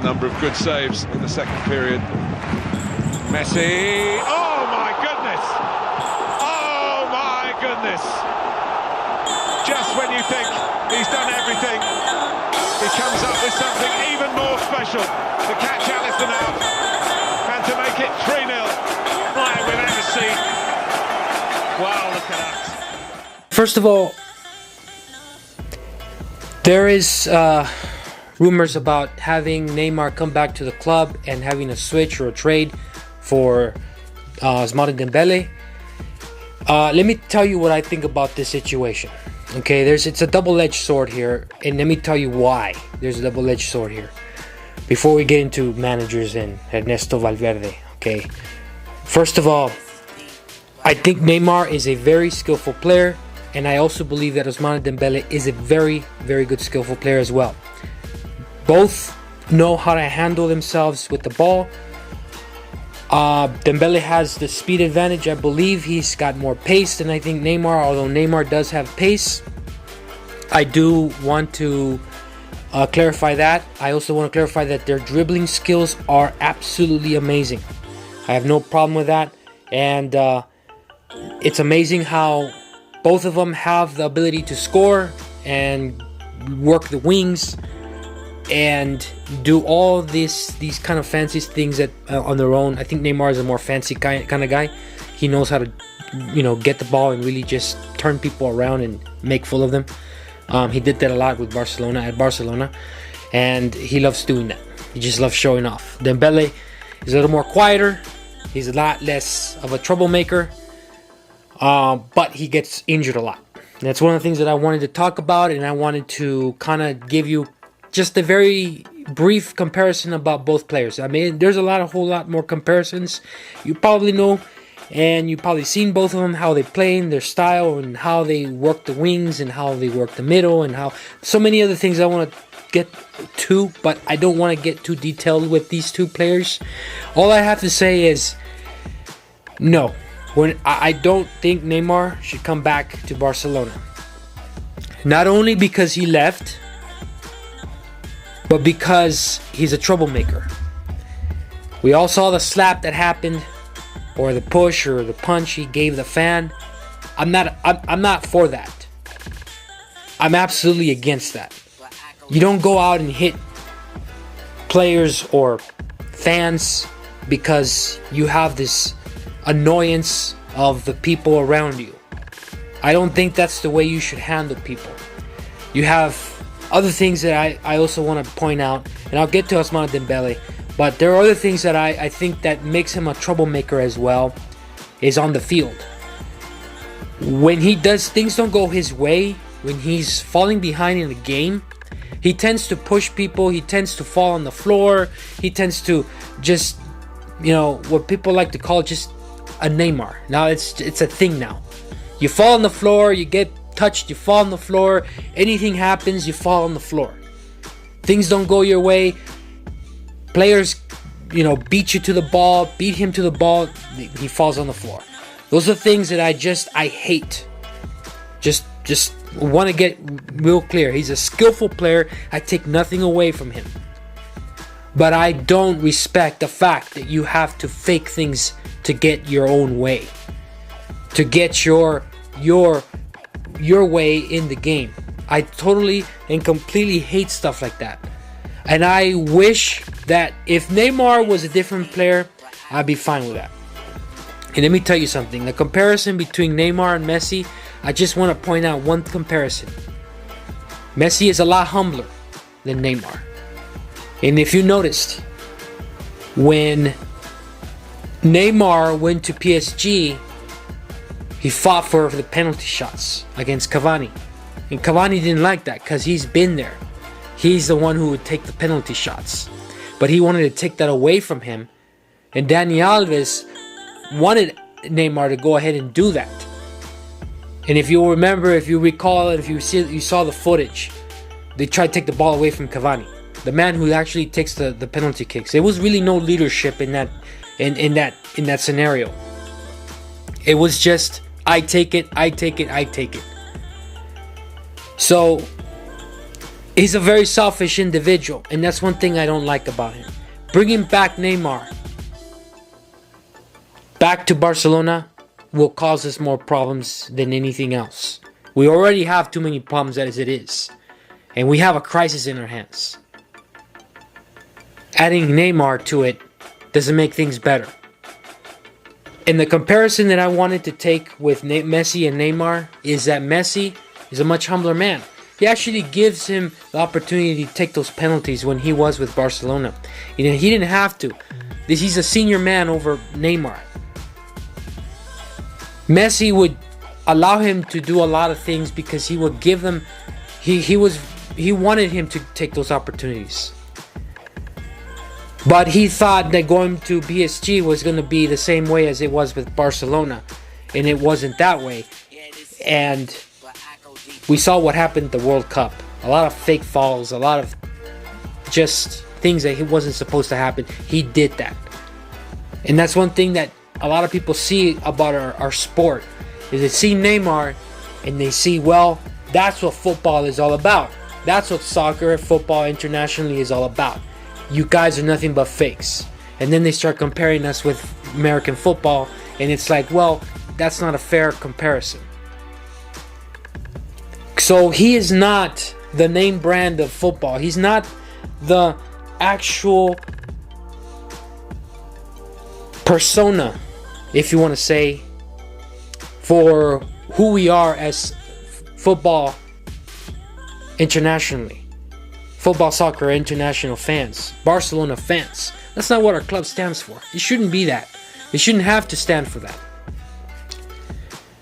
A number of good saves in the second period. Messi, oh my goodness! Oh my goodness! Just when you think he's done everything, he comes up with something even more special to catch Alisson out and to make it 3-0. Right, we've ever seen. Wow, look at that. First of all, there is rumors about having Neymar come back to the club and having a switch or a trade for Neymar and Dembele. Let me tell you what I think about this situation. Okay, it's a double-edged sword here, and let me tell you why there's a double-edged sword here. Before we get into managers and Ernesto Valverde, okay. First of all, I think Neymar is a very skillful player, and I also believe that Neymar and Dembele is a very, very good skillful player as well. Both know how to handle themselves with the ball. Dembele has the speed advantage. I believe he's got more pace than I think Neymar, although Neymar does have pace. I do want to clarify that. I also want to clarify that their dribbling skills are absolutely amazing. I have no problem with that. And it's amazing how both of them have the ability to score and work the wings and do all these kind of fancy things that on their own. I think Neymar is a more fancy kind of guy. He knows how to, get the ball and really just turn people around and make full of them. He did that a lot with Barcelona, and he loves doing that. He just loves showing off. Dembele is a little more quieter. He's a lot less of a troublemaker, but he gets injured a lot. And that's one of the things that I wanted to talk about, and I wanted to kind of give you just a very brief comparison about both players. I mean, there's a whole lot more comparisons. You probably know, and you've probably seen both of them, how they play in their style and how they work the wings and how they work the middle and how so many other things I want to get to, but I don't want to get too detailed with these two players. All I have to say is no. I don't think Neymar should come back to Barcelona. Not only because he left, but because he's a troublemaker. We all saw the slap that happened, or the push or the punch he gave the fan. I'm not for that. I'm absolutely against that. You don't go out and hit players or fans because you have this annoyance of the people around you. I don't think that's the way you should handle people. You have other things that I also want to point out, and I'll get to Neymar and Dembele, but there are other things that I think that makes him a troublemaker as well, is on the field. When he does, things don't go his way, when he's falling behind in the game, he tends to push people, he tends to fall on the floor, he tends to just, what people like to call just a Neymar. Now it's a thing now. You fall on the floor, you get touched, you fall on the floor, anything happens, you fall on the floor. Things don't go your way, players beat you to the ball, beat him to the ball, he falls on the floor. Those are things that I hate. Just want to get real clear. He's a skillful player. I take nothing away from him, but I don't respect the fact that you have to fake things to get your own way, to get your way in the game. I totally and completely hate stuff like that. And I wish that if Neymar was a different player, I'd be fine with that. And let me tell you something. The comparison between Neymar and Messi, I just want to point out one comparison. Messi is a lot humbler than Neymar. And if you noticed, when Neymar went to PSG, he fought for the penalty shots against Cavani. And Cavani didn't like that because he's been there. He's the one who would take the penalty shots. But he wanted to take that away from him. And Dani Alves wanted Neymar to go ahead and do that. And if you remember, if you recall, if you saw the footage, they tried to take the ball away from Cavani, the man who actually takes the penalty kicks. There was really no leadership in that scenario. It was just, I take it. So He's a very selfish individual, and that's one thing I don't like about him. Bringing back Neymar back to Barcelona will cause us more problems than anything else. We already have too many problems as it is, and we have a crisis in our hands. Adding Neymar to it doesn't make things better. And the comparison that I wanted to take with Messi and Neymar is that Messi is a much humbler man. He actually gives him the opportunity to take those penalties when he was with Barcelona. He didn't have to. He's a senior man over Neymar. Messi would allow him to do a lot of things because he would give them. He wanted him to take those opportunities. But he thought that going to PSG was going to be the same way as it was with Barcelona, and it wasn't that way. And we saw what happened at the World Cup. A lot of fake fouls, a lot of just things that wasn't supposed to happen. He did that. And that's one thing that a lot of people see about our sport, is they see Neymar and they see, well, that's what football is all about. That's what soccer, football internationally is all about. You guys are nothing but fakes. And then they start comparing us with American football, and it's like, well, that's not a fair comparison. So he is not the name brand of football. He's not the actual persona, if you want to say, for who we are as football internationally. Football, soccer, international fans. Barcelona fans. That's not what our club stands for. It shouldn't be that. It shouldn't have to stand for that.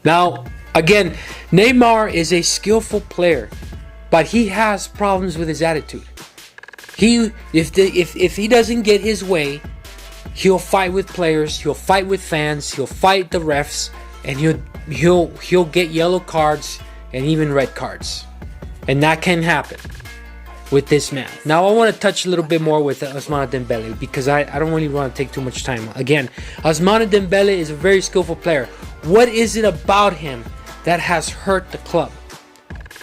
Now, again, Neymar is a skillful player, but he has problems with his attitude. If he doesn't get his way, he'll fight with players, he'll fight with fans, he'll fight the refs, and he'll get yellow cards and even red cards. And that can happen with this man. Now I want to touch a little bit more with Ousmane Dembele, because I don't really want to take too much time. Again, Ousmane Dembele is a very skillful player. What is it about him that has hurt the club?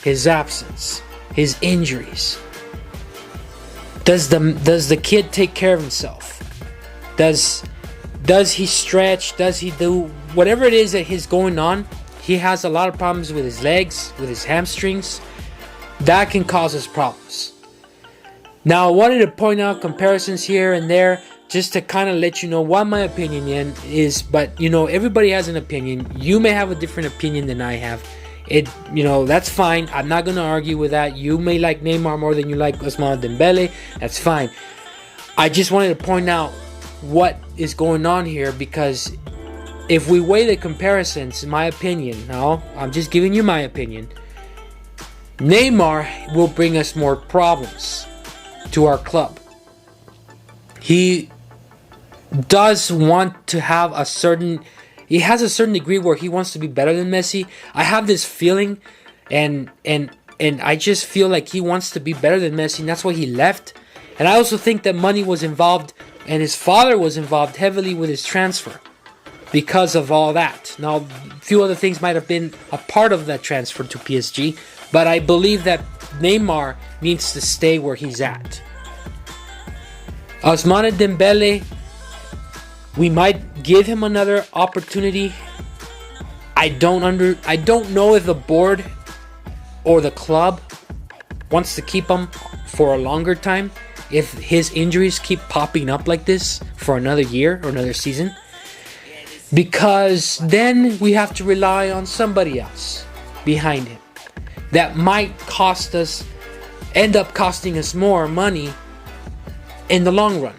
His absence, his injuries. Does the kid take care of himself? Does he stretch? Does he do whatever it is that he's going on? He has a lot of problems with his legs, with his hamstrings. That can cause us problems. Now, I wanted to point out comparisons here and there just to kind of let you know what my opinion is. But, everybody has an opinion. You may have a different opinion than I have. That's fine. I'm not going to argue with that. You may like Neymar more than you like Ousmane Dembele. That's fine. I just wanted to point out what is going on here, because if we weigh the comparisons, in my opinion, now, I'm just giving you my opinion, Neymar will bring us more problems to our club. He does want to have he has a certain degree where he wants to be better than Messi. I have this feeling, and I just feel like he wants to be better than Messi, and that's why he left. And I also think that money was involved, and his father was involved heavily with his transfer because of all that. Now, a few other things might have been a part of that transfer to PSG, but I believe that Neymar needs to stay where he's at. Ousmane Dembele, we might give him another opportunity. I don't know if the board or the club wants to keep him for a longer time if his injuries keep popping up like this for another year or another season, because then we have to rely on somebody else behind him. That might end up costing us more money in the long run.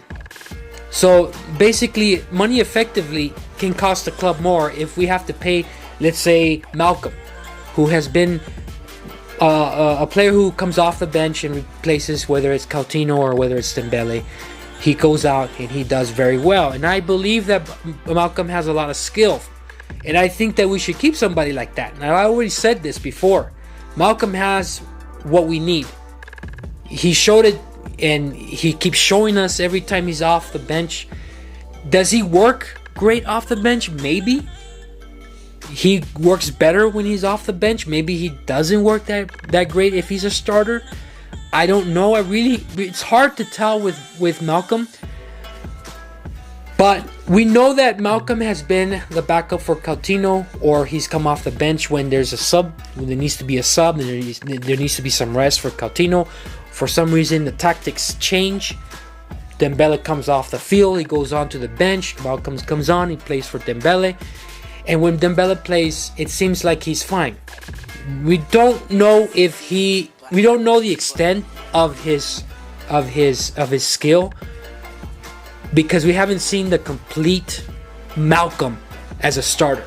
So basically, money effectively can cost the club more if we have to pay, let's say, Malcolm, who has been a player who comes off the bench and replaces, whether it's Coutinho or whether it's Dembele. He goes out and he does very well. And I believe that Malcolm has a lot of skill. And I think that we should keep somebody like that. Now, I already said this before. Malcolm has what we need. He showed it, and he keeps showing us every time he's off the bench. Does he work great off the bench? Maybe. He works better when he's off the bench. Maybe he doesn't work that great if he's a starter. I don't know. It's hard to tell with Malcolm. But we know that Malcolm has been the backup for Coutinho, or he's come off the bench when there's a sub, when there needs to be a sub, and there needs to be some rest for Coutinho. For some reason, the tactics change. Dembele comes off the field, he goes on to the bench. Malcolm comes on, he plays for Dembele. And when Dembele plays, it seems like he's fine. We don't know we don't know the extent of his skill, because we haven't seen the complete Malcolm as a starter.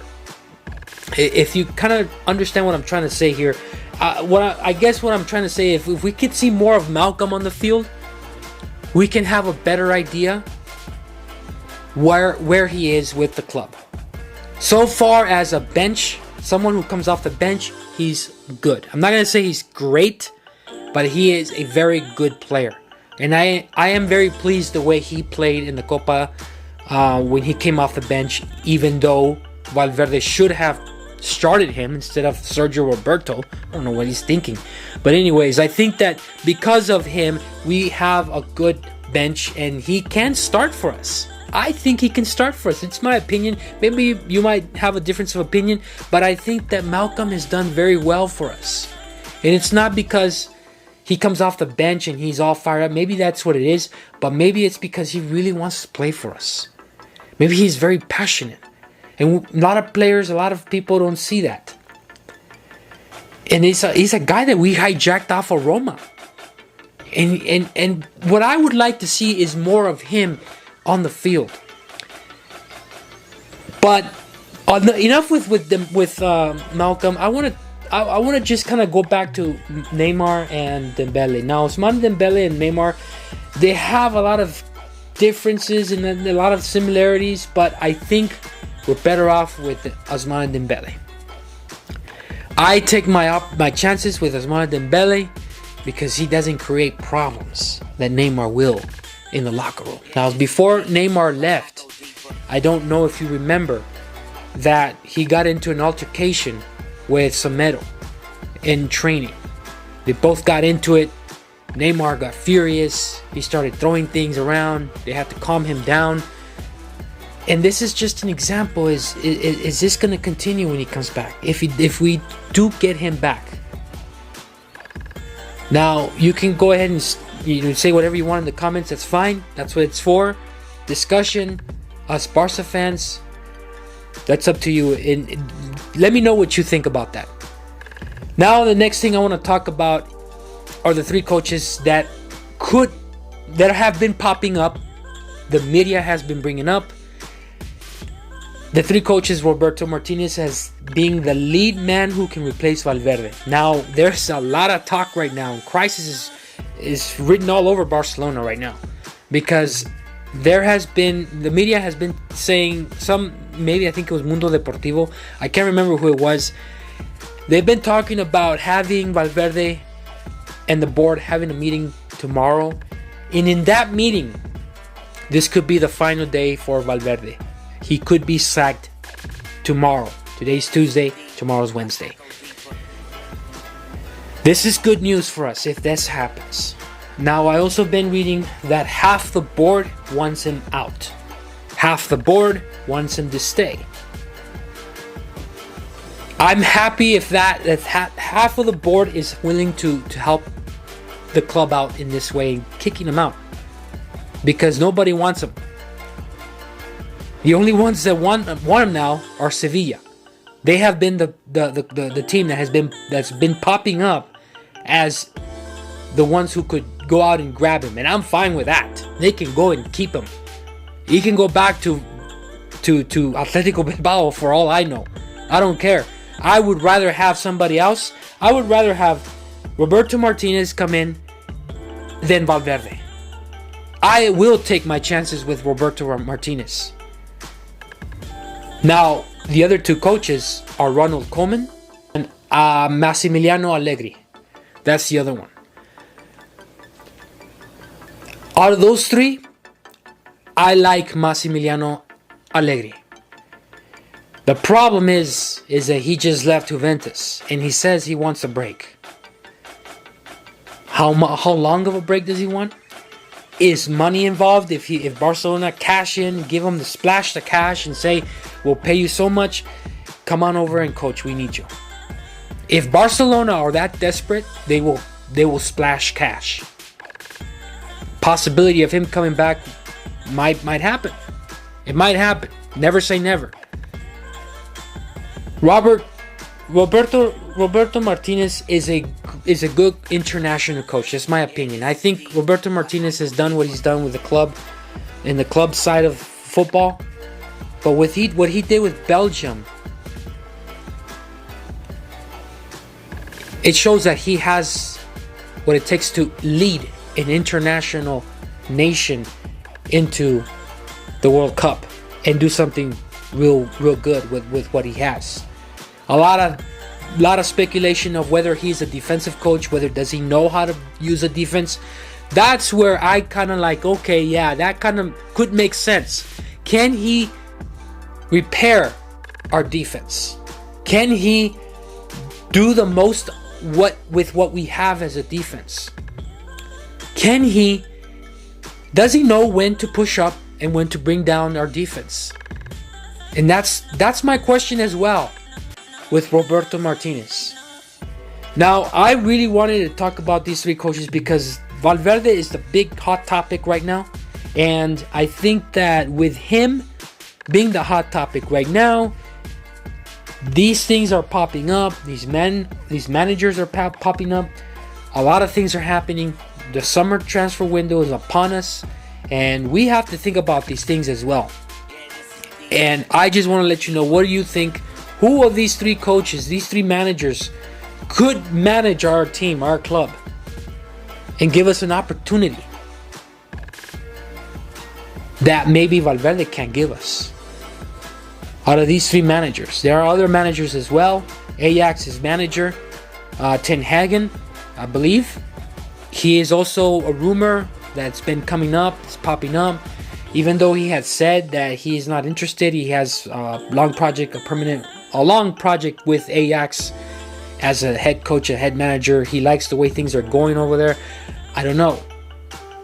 If you kind of understand what I'm trying to say here, I guess what I'm trying to say, if we could see more of Malcolm on the field, we can have a better idea where he is with the club. So far as a bench, someone who comes off the bench, he's good. I'm not going to say he's great, but he is a very good player. And I am very pleased the way he played in the Copa when he came off the bench, even though Valverde should have started him instead of Sergio Roberto. I don't know what he's thinking. But anyways, I think that because of him, we have a good bench and he can start for us. I think he can start for us. It's my opinion. Maybe you might have a difference of opinion, but I think that Malcolm has done very well for us. And it's not because he comes off the bench and he's all fired up. Maybe that's what it is, but maybe it's because he really wants to play for us. Maybe he's very passionate. And a lot of players, a lot of people don't see that. And he's a guy that we hijacked off of Roma. And what I would like to see is more of him on the field. But enough with Malcolm. I want to just kind of go back to Neymar and Dembele. Now, Ousmane Dembele and Neymar, they have a lot of differences and a lot of similarities, but I think we're better off with Ousmane Dembele. I take my chances with Ousmane Dembele because he doesn't create problems that Neymar will in the locker room. Now, before Neymar left, I don't know if you remember that he got into an altercation with Semedo in training. They both got into it. Neymar got furious. He started throwing things around. They had to calm him down. And this is just an example. Is this going to continue when he comes back? If we do get him back. Now, you can go ahead and say whatever you want in the comments. That's fine. That's what it's for. Discussion. Us Barca fans. That's up to you. And let me know what you think about that. Now, the next thing I want to talk about are the three coaches that have been popping up. The media has been bringing up. The three coaches, Roberto Martinez as being the lead man who can replace Valverde. Now, there's a lot of talk right now. Crisis is written all over Barcelona right now. Because the media has been saying, maybe I think it was Mundo Deportivo. I can't remember who it was. They've been talking about having Valverde and the board having a meeting tomorrow. And in that meeting, this could be the final day for Valverde. He could be sacked tomorrow. Today's Tuesday, tomorrow's Wednesday. This is good news for us if this happens. Now, I also been reading that half the board wants him out. Half the board wants him to stay. I'm happy if half of the board is willing to help the club out in this way, kicking him out. Because nobody wants him. The only ones that want him now are Sevilla. They have been the team that's been popping up as the ones who could go out and grab him, and I'm fine with that. They can go and keep him. He can go back to Atletico Bilbao for all I know. I don't care. I would rather have somebody else. I would rather have Roberto Martinez come in than Valverde. I will take my chances with Roberto Martinez. Now, the other two coaches are Ronald Koeman and Massimiliano Allegri. That's the other one. Out of those three, I like Massimiliano Allegri. The problem is that he just left Juventus and he says he wants a break. How long of a break does he want? Is money involved? If Barcelona cash in, give him the cash and say, we'll pay you so much, come on over and coach, we need you. If Barcelona are that desperate, they will splash cash. Possibility of him coming back might happen. It might happen. Never say never. Roberto Martinez is a good international coach. That's my opinion. I think Roberto Martinez has done what he's done with the club, in the club side of football. But what he did with Belgium, it shows that he has what it takes to lead an international nation into the World Cup and do something real good with what he has. A lot of speculation of whether he's a defensive coach, whether does he know how to use a defense. That's where I kind of like, okay, yeah, that kind of could make sense. Can he repair our defense? Can he do the most with what we have as a defense? Does he know when to push up and when to bring down our defense? And that's my question as well with Roberto Martinez. Now, I really wanted to talk about these three coaches because Valverde is the big hot topic right now. And I think that with him being the hot topic right now, these things are popping up. These managers are popping up. A lot of things are happening. The summer transfer window is upon us, and we have to think about these things as well. And I just want to let you know, what do you think? Who of these three coaches, these three managers, could manage our team, our club, and give us an opportunity that maybe Valverde can't give us? Out of these three managers, there are other managers as well. Ajax's manager, Ten Hagen, I believe. He is also a rumor that's been coming up, it's popping up. Even though he had said that he is not interested, he has a long project with Ajax as a head coach, a head manager. He likes the way things are going over there. I don't know.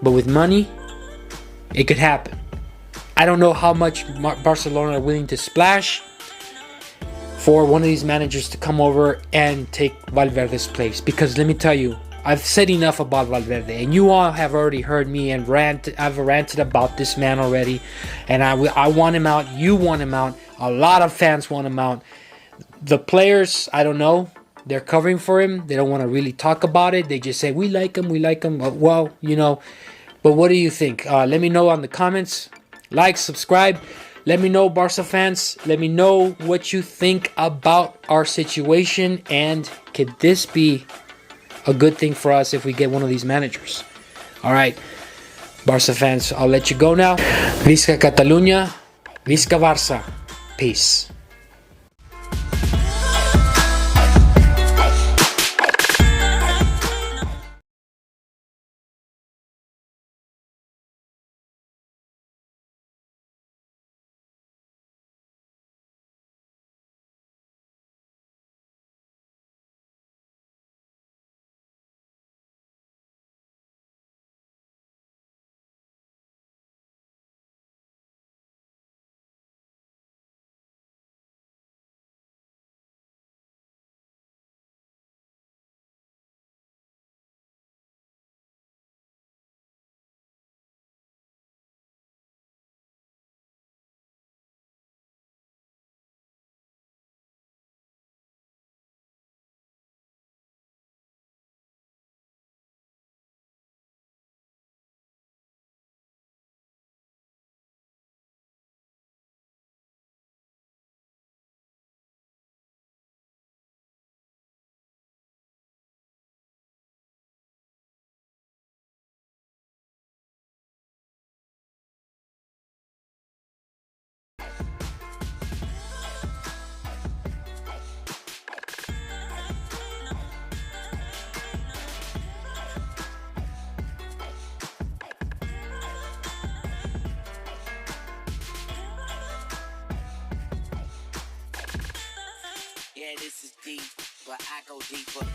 But with money, it could happen. I don't know how much Barcelona are willing to splash for one of these managers to come over and take Valverde's place. Because let me tell you, I've said enough about Valverde, and you all have already heard me and I've ranted about this man already, and I want him out. You want him out. A lot of fans want him out. The players, I don't know. They're covering for him. They don't want to really talk about it. They just say, we like him. Well, you know. But what do you think? Let me know on the comments. Like, subscribe. Let me know, Barca fans. Let me know what you think about our situation, and could this be a good thing for us if we get one of these managers? All right, Barca fans, I'll let you go now. Visca Catalunya, Visca Barça. Peace. Yeah, this is deep, but I go deeper.